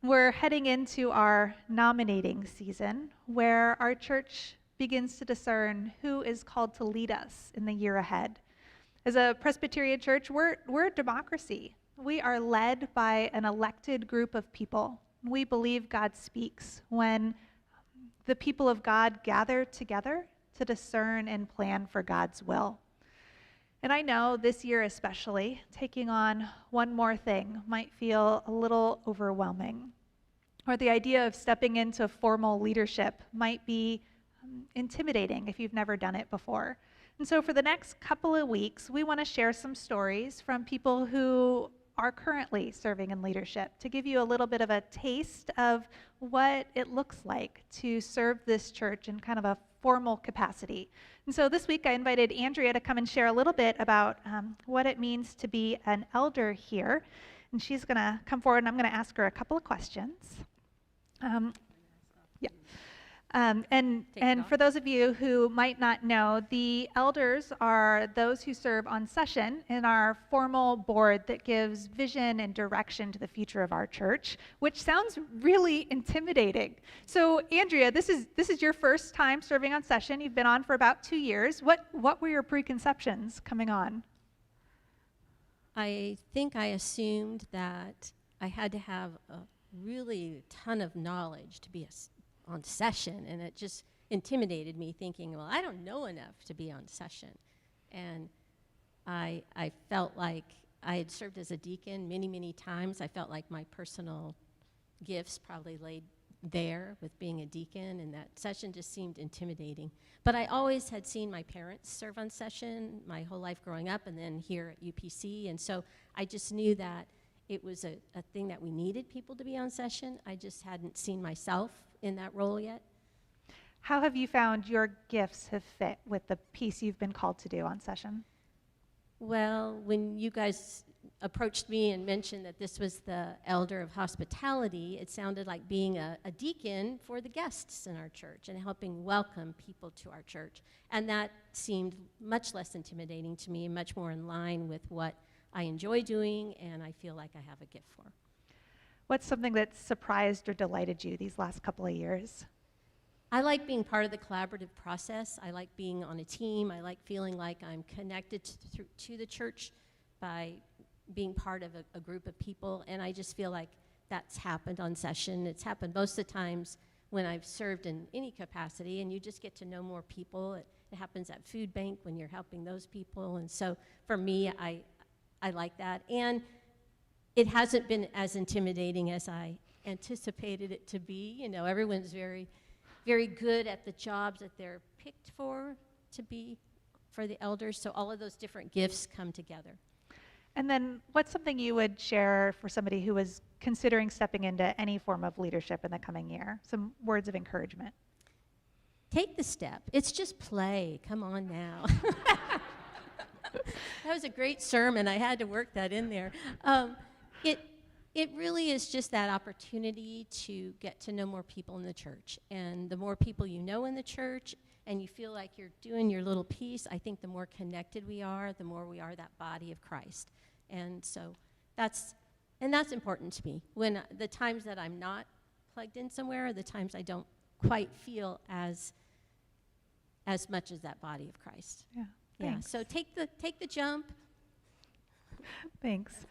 We're heading into our nominating season where our church begins to discern who is called to lead us in the year ahead. As a Presbyterian church, we're a democracy. We are led by an elected group of people. We believe God speaks when the people of God gather together to discern and plan for God's will. And I know this year especially, taking on one more thing might feel a little overwhelming. Or the idea of stepping into formal leadership might be intimidating if you've never done it before. And so for the next couple of weeks, we want to share some stories from people who are currently serving in leadership to give you a little bit of a taste of what it looks like to serve this church in kind of a formal capacity. And so this week I invited Andrea to come and share a little bit about what it means to be an elder here. And she's going to come forward and I'm going to ask her a couple of questions. And for those of you who might not know, the elders are those who serve on session in our formal board that gives vision and direction to the future of our church, which sounds really intimidating. So Andrea, this is your first time serving on session. You've been on for about 2 years. What were your preconceptions coming on? I think I assumed that I had to have a really ton of knowledge to be on session, and it just intimidated me, thinking, well, I don't know enough to be on session. And I felt like I had served as a deacon many times. I felt like my personal gifts probably laid there with being a deacon, and that session just seemed intimidating. But I always had seen my parents serve on session my whole life growing up, and then here at UPC, and so I just knew that it was a thing that we needed people to be on session. I just hadn't seen myself in that role yet. How have you found your gifts have fit with the piece you've been called to do on session? Well, when you guys approached me and mentioned that this was the elder of hospitality, it sounded like being a deacon for the guests in our church and helping welcome people to our church. And that seemed much less intimidating to me and much more in line with what I enjoy doing and I feel like I have a gift for. What's something that surprised or delighted you these last couple of years? I like being part of the collaborative process. I like being on a team. I like feeling like I'm connected to the church by being part of a group of people, and I just feel like that's happened on session. It's happened most of the times when I've served in any capacity, and you just get to know more people. It happens at food bank when you're helping those people, and so for me, I like that. And it hasn't been as intimidating as I anticipated it to be. You know, everyone's very good at the jobs that they're picked for to be for the elders, so all of those different gifts come together. And then what's something you would share for somebody who was considering stepping into any form of leadership in the coming year? Some words of encouragement. Take the step. It's just play. Come on now. That was a great sermon. I had to work that in there. It really is just that opportunity to get to know more people in the church. And the more people you know in the church and you feel like you're doing your little piece, I think the more connected we are, the more we are that body of Christ. And so that's important to me. When the times that I'm not plugged in somewhere are the times I don't quite feel as much as that body of Christ. Yeah. Yeah. Thanks. So take the jump. Thanks.